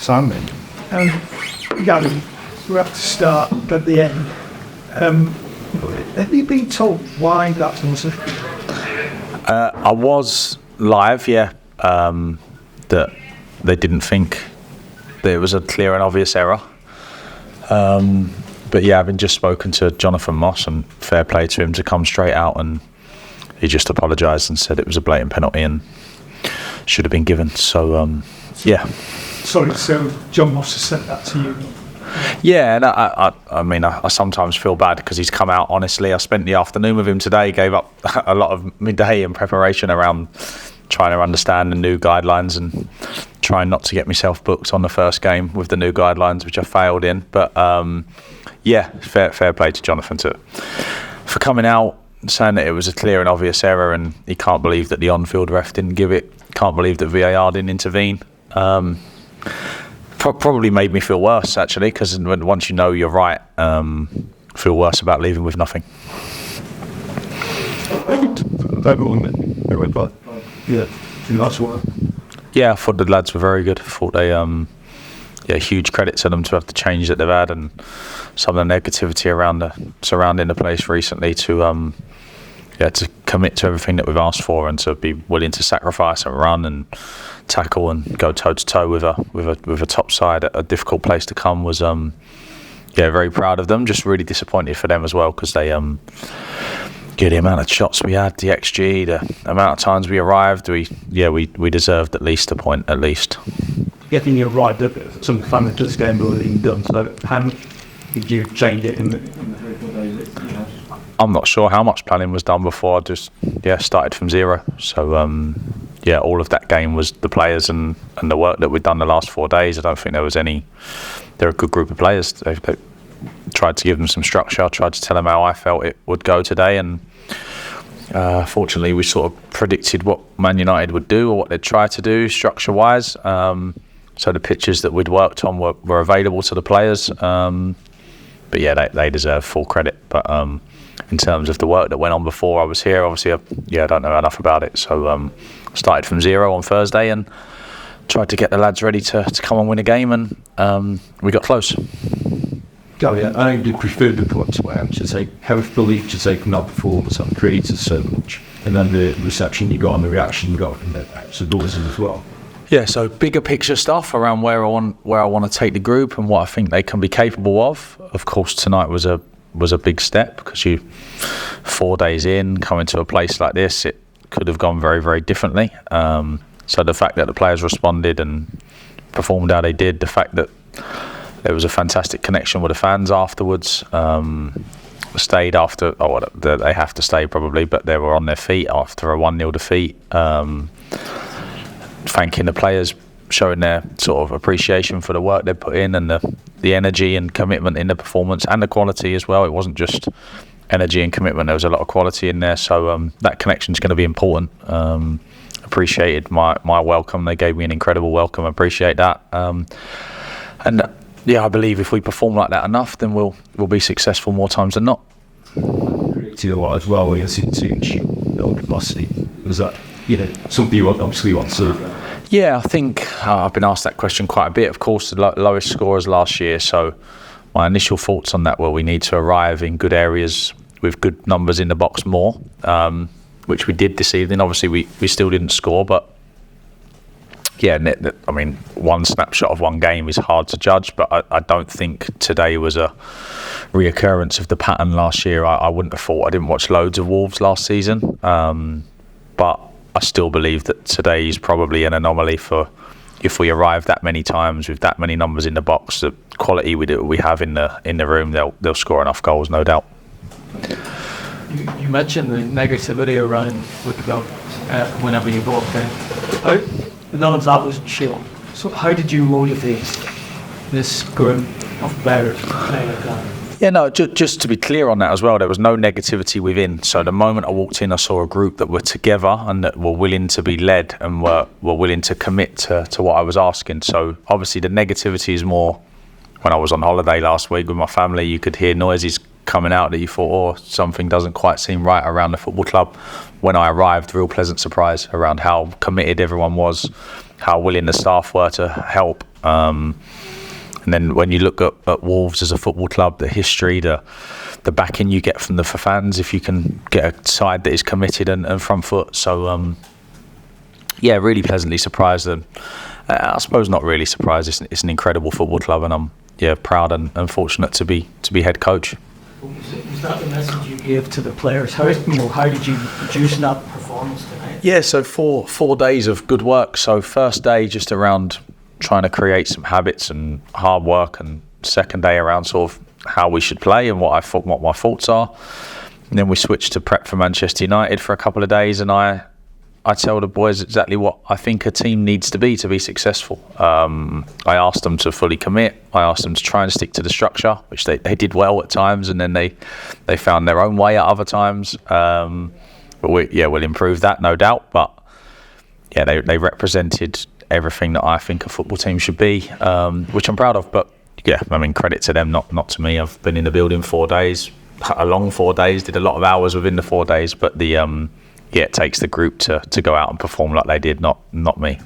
Simon. Gary, we have to start at the end. Have you been told why that was? I was live, that they didn't think that it was a clear and obvious error. But having just spoken to Jonathan Moss, and fair play to him to come straight out, and he just apologised and said it was a blatant penalty and should have been given. So, Sorry, so Jon Moss has sent that to you? Yeah, and I sometimes feel bad because he's come out honestly. I spent the afternoon with him today, gave up a lot of midday in preparation around trying to understand the new guidelines and trying not to get myself booked on the first game with the new guidelines, which I failed in. But fair play to Jonathan for coming out, saying that it was a clear and obvious error, and he can't believe that the on-field ref didn't give it, can't believe that VAR didn't intervene. Probably made me feel worse, actually, because once you know you're right, feel worse about leaving with nothing. Yeah, I thought the lads were very good. I thought they, huge credit to them to have the change that they've had, and some of the negativity surrounding the place recently to commit to everything that we've asked for, and to be willing to sacrifice and run and tackle and go toe to toe with a top side at a difficult place to come was very proud of them. Just really disappointed for them as well, because they the amount of shots we had, the XG, the amount of times we arrived, we deserved at least a point at least. Getting you arrived at some fun at this game being done. So how did you change it in the 3 or 4 days? I'm not sure how much planning was done before. I just started from zero. So all of that game was the players and the work that we'd done the last 4 days. I don't think there was any. They're a good group of players. They tried to give them some structure. I tried to tell them how I felt it would go today, and fortunately we sort of predicted what Man United would do or what they'd try to do structure-wise. So the pitches that we'd worked on were available to the players. They deserve full credit. But in terms of the work that went on before I was here, obviously, I don't know enough about it. So started from zero on Thursday and tried to get the lads ready to come and win a game, and we got close. Gary, I know you did prefer the club's way. I should say, how believed to say from that performance on created so much, and then the reception you got and the reaction you got from the supporters as well. Yeah, so bigger picture stuff around where I want to take the group and what I think they can be capable of. Of course, tonight was a big step, because 4 days in, coming to a place like this, it could have gone very, very differently. So the fact that the players responded and performed how they did, the fact that there was a fantastic connection with the fans afterwards, stayed after, they have to stay probably, but they were on their feet after a 1-0 defeat, thanking the players, showing their sort of appreciation for the work they put in, and the energy and commitment in the performance, and the quality as well. It wasn't just energy and commitment, there was a lot of quality in there. So that connection is going to be important. Appreciated my welcome. They gave me an incredible welcome. I appreciate that. I believe if we perform like that enough, then we'll be successful more times than not. To a lot as well, we see capacity. Was that something you obviously want to? Yeah, I think I've been asked that question quite a bit. Of course, the lowest scorers last year. So my initial thoughts on that were we need to arrive in good areas with good numbers in the box more, which we did this evening. Obviously, we still didn't score, but one snapshot of one game is hard to judge, but I don't think today was a reoccurrence of the pattern last year. I wouldn't have thought. I didn't watch loads of Wolves last season, but I still believe that today is probably an anomaly for if we arrive that many times with that many numbers in the box, the quality we have in the room, they'll score enough goals, no doubt. You mentioned the negativity around whenever you walked in. None of that was chill. So how did you motivate this group of players to play like that? Yeah, no, just to be clear on that as well, there was no negativity within. So the moment I walked in, I saw a group that were together and that were willing to be led and were willing to commit to what I was asking. So obviously the negativity is more when I was on holiday last week with my family. You could hear noises coming out that you thought, something doesn't quite seem right around the football club. When I arrived, real pleasant surprise around how committed everyone was, how willing the staff were to help. And then when you look at Wolves as a football club, the history, the backing you get from the fans, if you can get a side that is committed and front foot. So, really pleasantly surprised. And I suppose not really surprised. It's an incredible football club, and I'm proud and fortunate to be head coach. Was that the message you gave to the players? How did you produce that performance tonight? Yeah, so 4 days of good work. So first day just around trying to create some habits and hard work, and second day around sort of how we should play and what my thoughts are. And then we switched to prep for Manchester United for a couple of days, and I tell the boys exactly what I think a team needs to be successful. I asked them to fully commit. I asked them to try and stick to the structure, which they did well at times, and then they found their own way at other times. But we'll improve that, no doubt. But they represented everything that I think a football team should be, which I'm proud of. But credit to them, not to me. I've been in the building 4 days, a long 4 days, did a lot of hours within the 4 days, but it takes the group to go out and perform like they did, not me.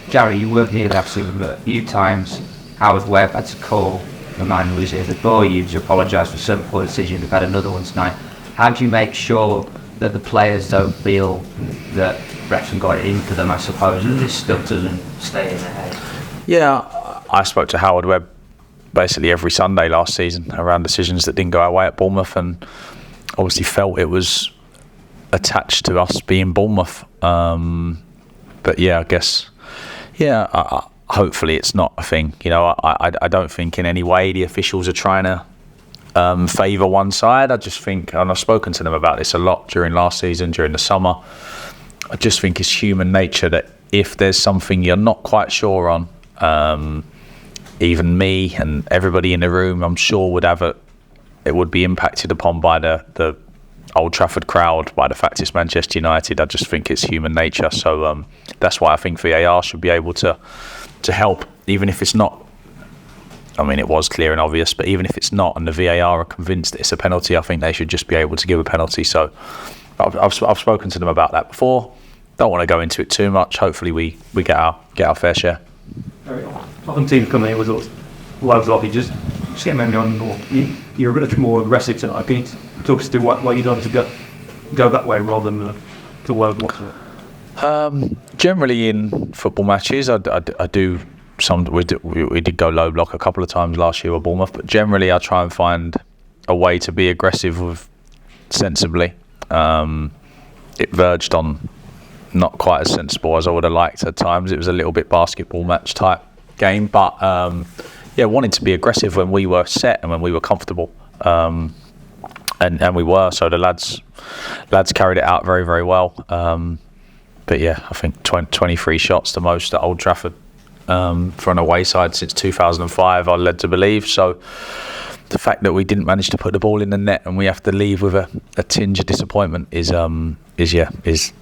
Gary, you weren't here last week, but a few times Howard Webb had to call the man who was here before you to apologise for some poor decisions. We've had another one tonight. How do you make sure that the players don't feel that Wrexham got it in for them, I suppose, and this stuff doesn't stay in their head? Yeah, I spoke to Howard Webb basically every Sunday last season around decisions that didn't go our way at Bournemouth, and obviously felt it was attached to us being Bournemouth. But I guess, hopefully it's not a thing. I don't think in any way the officials are trying to favour one side. I just think, and I've spoken to them about this a lot during last season, during the summer, I just think it's human nature that if there's something you're not quite sure on, even me and everybody in the room, I'm sure it would be impacted upon by the Old Trafford crowd, by the fact it's Manchester United. I just think it's human nature. So that's why I think VAR should be able to help, even if it's not. I mean, it was clear and obvious, but even if it's not, and the VAR are convinced that it's a penalty, I think they should just be able to give a penalty. So I've spoken to them about that before. Don't want to go into it too much. Hopefully we get our fair share. Often teams come in with loads of just get maybe on, or you're a bit more aggressive tonight. Can you talk us through what you done to go that way rather than to load whatsoever? Generally in football matches, I do some. We did go low block a couple of times last year with Bournemouth, but generally I try and find a way to be aggressive with sensibly. It verged on not quite as sensible as I would have liked at times. It was a little bit basketball match type game, but wanted to be aggressive when we were set and when we were comfortable, and we were. So the lads carried it out very, very well. But I think 23 shots, the most at Old Trafford for an away side since 2005, I'm led to believe. So the fact that we didn't manage to put the ball in the net and we have to leave with a tinge of disappointment is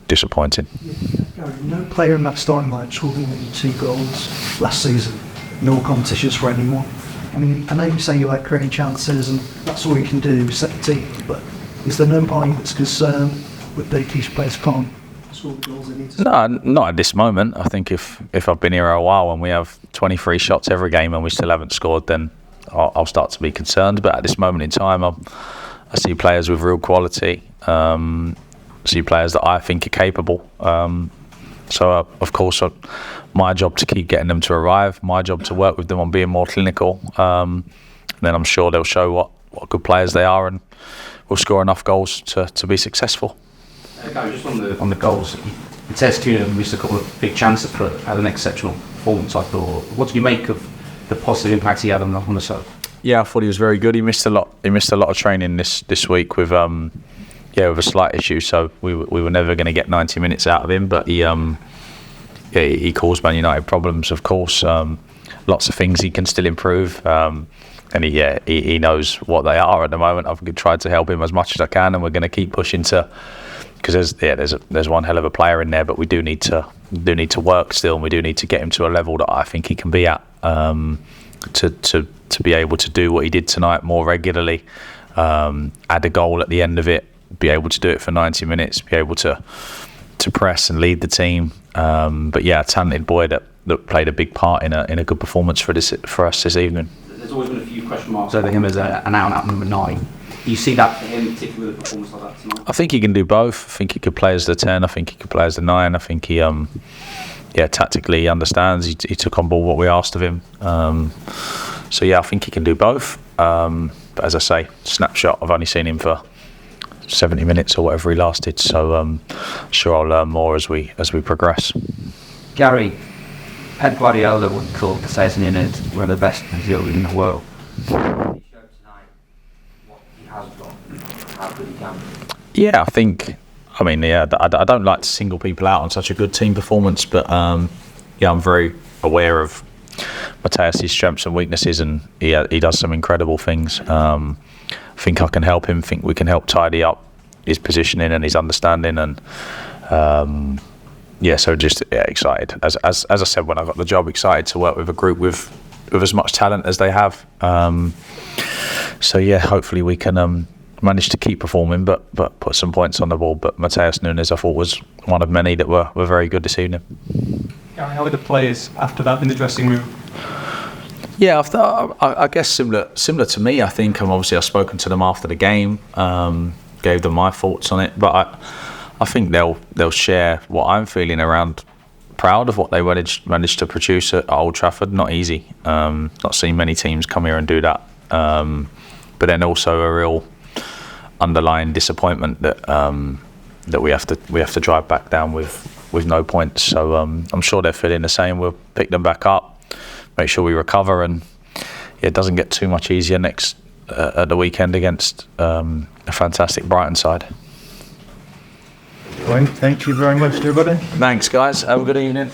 disappointing. Gary, no player in that starting line scored more than 2 goals last season. No competitions for anyone. I mean, I know you say you like creating chances and that's all you can do, set the team, but is there nobody that's concerned with these players can't score the goals they need to? No, not at this moment. I think if I've been here a while and we have 23 shots every game and we still haven't scored, then I'll start to be concerned. But at this moment in time, I see players with real quality. See players that I think are capable. So of course, my job to keep getting them to arrive. My job to work with them on being more clinical. And then I'm sure they'll show what good players they are, and we'll score enough goals to be successful. Just on the goals, Matheus Cunha missed a couple of big chances, but had an exceptional performance, I thought. What do you make of the positive impact he had on the side? Yeah, I thought he was very good. He missed a lot of training this week with with a slight issue. So we were never going to get 90 minutes out of him. But he caused Man United problems, of course. Lots of things he can still improve. And he knows what they are at the moment. I've tried to help him as much as I can, and we're going to keep pushing because there's one hell of a player in there, but we do need to work still, and we do need to get him to a level that I think he can be at, to be able to do what he did tonight more regularly, add a goal at the end of it, be able to do it for 90 minutes, be able to to press and lead the team. But yeah, a talented boy that played a big part in a good performance for us this evening. There's always been a few question marks over him as an out-and-out number 9. You see that for him, particularly with a performance like that tonight? I think he can do both. I think he could play as the 10. I think he could play as the 9. I think he, tactically he understands. He took on board what we asked of him. So yeah, I think he can do both. But as I say, snapshot. I've only seen him for 70 minutes or whatever he lasted. So sure, I'll learn more as we progress. Gary, Pep Guardiola would call Matheus Nunes one of the best midfielders in the world. Yeah, I don't like to single people out on such a good team performance, but I'm very aware of Matheus' strengths and weaknesses, and he does some incredible things. I think I can help him. I think we can help tidy up his positioning and his understanding, and so just excited. As I said when I got the job, excited to work with a group with as much talent as they have. Hopefully we can manage to keep performing, but put some points on the board. But Matheus Nunes, I thought, was one of many that were very good this evening. Gary, how were the players after that in the dressing room? Yeah, I guess similar to me. I think I've spoken to them after the game, gave them my thoughts on it, but I think they'll share what I'm feeling around. Proud of what they managed to produce at Old Trafford. Not easy. Not seen many teams come here and do that. But then also a real underlying disappointment that we have to drive back down with no points. So I'm sure they're feeling the same. We'll pick them back up, make sure we recover, and it doesn't get too much easier next at the weekend against a fantastic Brighton side. Thank you very much, everybody. Thanks, guys. Have a good evening.